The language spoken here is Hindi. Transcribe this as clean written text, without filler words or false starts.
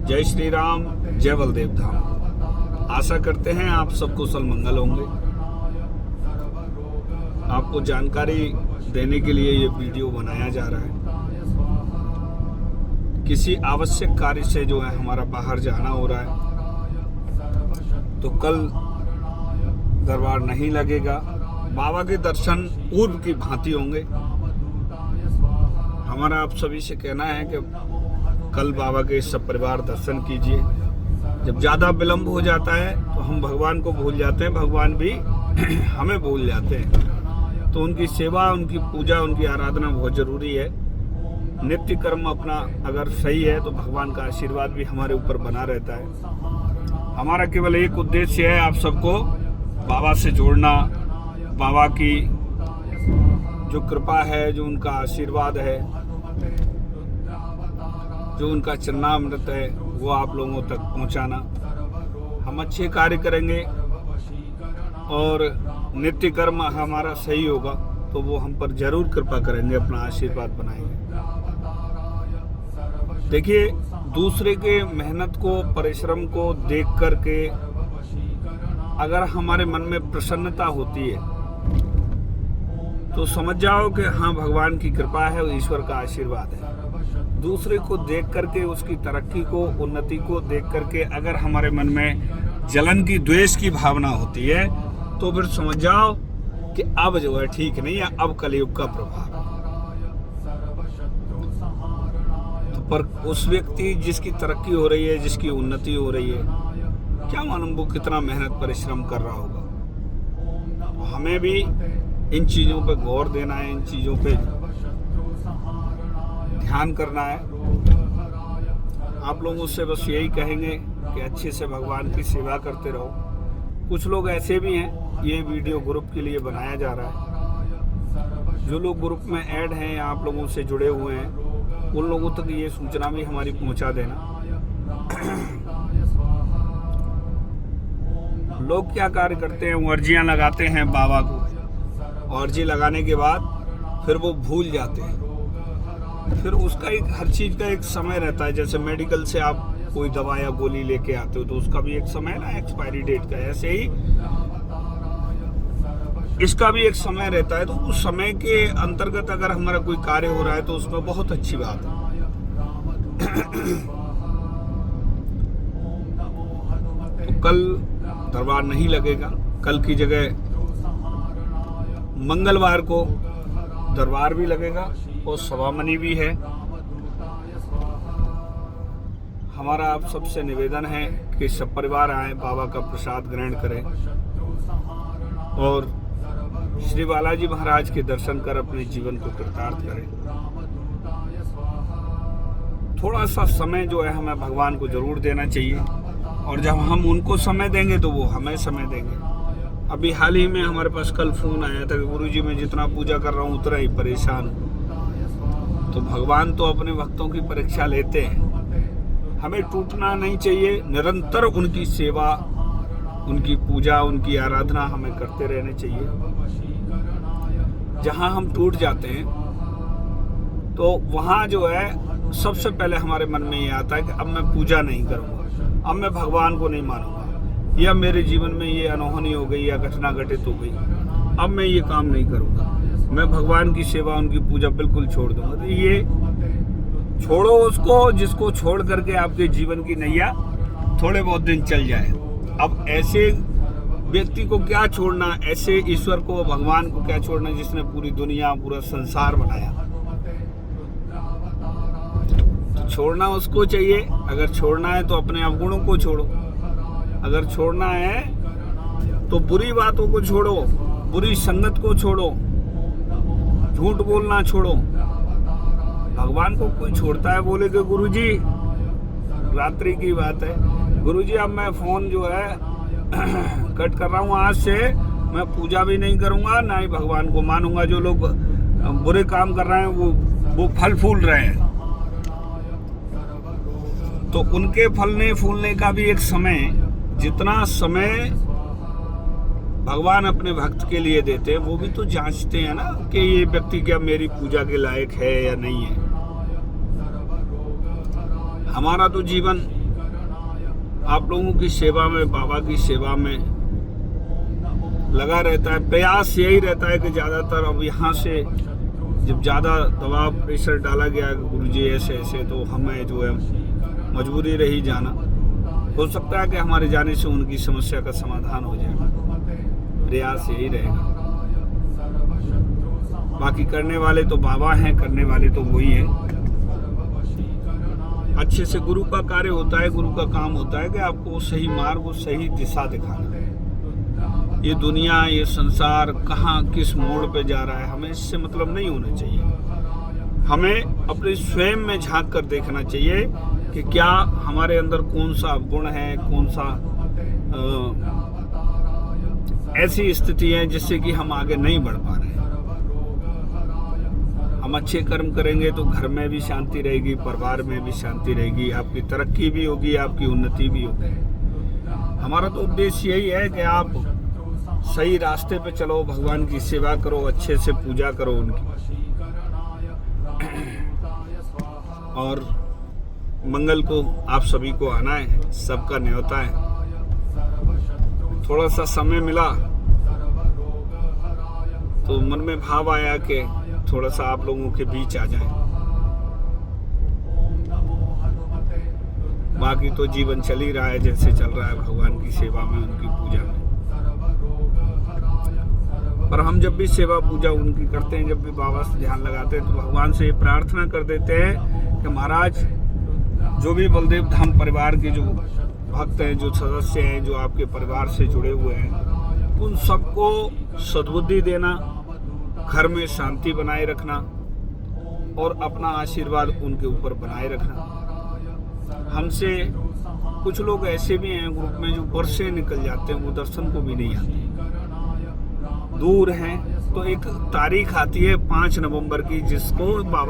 जय श्री राम, जय बलदेव धाम। आशा करते हैं आप सब कुशल मंगल होंगे। आपको जानकारी देने के लिए ये वीडियो बनाया जा रहा है। किसी आवश्यक कार्य से जो है हमारा बाहर जाना हो रहा है, तो कल दरबार नहीं लगेगा। बाबा के दर्शन पूर्व की भांति होंगे। हमारा आप सभी से कहना है कि कल बाबा के सब परिवार दर्शन कीजिए। जब ज़्यादा विलंब हो जाता है तो हम भगवान को भूल जाते हैं, भगवान भी हमें भूल जाते हैं। तो उनकी सेवा, उनकी पूजा, उनकी आराधना बहुत ज़रूरी है। नित्य कर्म अपना अगर सही है तो भगवान का आशीर्वाद भी हमारे ऊपर बना रहता है। हमारा केवल एक उद्देश्य है, आप सबको बाबा से जोड़ना। बाबा की जो कृपा है, जो उनका आशीर्वाद है, जो उनका चरणामृत है, वो आप लोगों तक पहुंचाना। हम अच्छे कार्य करेंगे और नित्य कर्म हमारा सही होगा तो वो हम पर जरूर कृपा करेंगे, अपना आशीर्वाद बनाएंगे। देखिए, दूसरे के मेहनत को, परिश्रम को देख करके अगर हमारे मन में प्रसन्नता होती है तो समझ जाओ कि हाँ, भगवान की कृपा है और ईश्वर का आशीर्वाद है। दूसरे को देख करके, उसकी तरक्की को, उन्नति को देख करके अगर हमारे मन में जलन की, द्वेष की भावना होती है तो फिर समझ जाओ कि अब जो है ठीक नहीं है, अब कलयुग का प्रभाव है। तो पर उस व्यक्ति जिसकी तरक्की हो रही है, जिसकी उन्नति हो रही है, क्या मालूम वो कितना मेहनत परिश्रम कर रहा होगा। हमें भी इन चीज़ों पे गौर देना है, इन चीज़ों पे ध्यान करना है। आप लोगों से बस यही कहेंगे कि अच्छे से भगवान की सेवा करते रहो। कुछ लोग ऐसे भी हैं, ये वीडियो ग्रुप के लिए बनाया जा रहा है। जो लोग ग्रुप में ऐड हैं, आप लोगों से जुड़े हुए हैं, उन लोगों तक ये सूचना भी हमारी पहुंचा देना। लोग क्या कार्य करते हैं, वो अर्जियाँ लगाते हैं बाबा को, और अर्जी लगाने के बाद फिर वो भूल जाते हैं। फिर उसका एक, हर चीज़ का एक समय रहता है। जैसे मेडिकल से आप कोई दवा या गोली लेके आते हो तो उसका भी एक समय है ना, एक्सपायरी डेट का। ऐसे ही इसका भी एक समय रहता है। तो उस समय के अंतर्गत अगर हमारा कोई कार्य हो रहा है तो उसमें बहुत अच्छी बात है। तो कल दरबार नहीं लगेगा। कल की जगह मंगलवार को दरबार भी लगेगा और सवामनी भी है। हमारा आप सबसे निवेदन है कि सब परिवार आए, बाबा का प्रसाद ग्रहण करें और श्री बालाजी महाराज के दर्शन कर अपने जीवन को कृतार्थ करें। थोड़ा सा समय जो है हमें भगवान को जरूर देना चाहिए, और जब हम उनको समय देंगे तो वो हमें समय देंगे। अभी हाल ही में हमारे पास कल फोन आया था कि गुरुजी मैं जितना पूजा कर रहा हूँ उतना ही परेशान हूँ। तो भगवान तो अपने भक्तों की परीक्षा लेते हैं। हमें टूटना नहीं चाहिए। निरंतर उनकी सेवा, उनकी पूजा, उनकी आराधना हमें करते रहने चाहिए। जहाँ हम टूट जाते हैं तो वहाँ जो है सबसे पहले हमारे मन में ये आता है कि अब मैं पूजा नहीं करूँगा, अब मैं भगवान को नहीं मानूंगा, या मेरे जीवन में ये अनहोनी हो गई या घटना घटित हो गई, अब मैं ये काम नहीं करूँगा, मैं भगवान की सेवा, उनकी पूजा बिल्कुल छोड़ दूंगा। तो ये छोड़ो उसको जिसको छोड़ करके आपके जीवन की नैया थोड़े बहुत दिन चल जाए। अब ऐसे व्यक्ति को क्या छोड़ना, ऐसे ईश्वर को, भगवान को क्या छोड़ना जिसने पूरी दुनिया, पूरा संसार बनाया। तो छोड़ना उसको चाहिए। अगर छोड़ना है तो अपने अवगुणों को छोड़ो। अगर छोड़ना है तो बुरी बातों को छोड़ो, बुरी संगत को छोड़ो, झूठ बोलना छोड़ो। भगवान को कोई छोड़ता है बोले कि गुरुजी, रात्रि की बात है, गुरुजी अब मैं फोन जो है कट कर रहा हूँ, आज से मैं पूजा भी नहीं करूँगा, ना ही भगवान को मानूंगा। जो लोग बुरे काम कर रहे हैं वो फल फूल रहे हैं, तो उनके फलने फूलने का भी एक समय, जितना समय भगवान अपने भक्त के लिए देते हैं वो भी तो जांचते हैं ना कि ये व्यक्ति क्या मेरी पूजा के लायक है या नहीं है। हमारा तो जीवन आप लोगों की सेवा में, बाबा की सेवा में लगा रहता है। प्रयास यही रहता है कि ज़्यादातर अब यहाँ से जब ज़्यादा दबाव प्रेशर डाला गया गुरुजी ऐसे ऐसे, तो हमें जो है मजबूरी रही जाना। हो सकता है कि हमारे जाने से उनकी समस्या का समाधान हो जाए, प्रयास यही रहेगा। बाकी करने वाले तो बाबा हैं, करने वाले तो वही हैं। अच्छे से गुरु का कार्य होता है, गुरु का काम होता है कि आपको सही मार्ग और सही दिशा दिखाना है। ये दुनिया, ये संसार कहाँ किस मोड़ पे जा रहा है, हमें इससे मतलब नहीं होना चाहिए। हमें अपने स्वयं में झांक कर देखना चाहिए कि क्या हमारे अंदर कौन सा गुण है, कौन सा ऐसी स्थिति है जिससे कि हम आगे नहीं बढ़ पा रहे हैं। हम अच्छे कर्म करेंगे तो घर में भी शांति रहेगी, परिवार में भी शांति रहेगी, आपकी तरक्की भी होगी, आपकी उन्नति भी होगी। हमारा तो उद्देश्य यही है कि आप सही रास्ते पे चलो, भगवान की सेवा करो, अच्छे से पूजा करो उनकी, और मंगल को आप सभी को आना है, सबका न्योता है। थोड़ा सा समय मिला तो मन में भाव आया कि थोड़ा सा आप लोगों के बीच आ जाए। बाकी तो जीवन चल ही रहा है जैसे चल रहा है, भगवान की सेवा में, उनकी पूजा में। पर हम जब भी सेवा पूजा उनकी करते हैं, जब भी बाबा से ध्यान लगाते हैं, तो भगवान से प्रार्थना कर देते हैं कि महाराज जो भी बलदेव धाम परिवार के जो भक्त हैं, जो सदस्य हैं, जो आपके परिवार से जुड़े हुए हैं, उन सबको सद्बुद्धि देना, घर में शांति बनाए रखना और अपना आशीर्वाद उनके ऊपर बनाए रखना। हमसे कुछ लोग ऐसे भी हैं ग्रुप में जो वर्षे निकल जाते हैं, वो दर्शन को भी नहीं आते, दूर हैं। तो एक तारीख आती है 5 नवंबर की, जिसको बाबा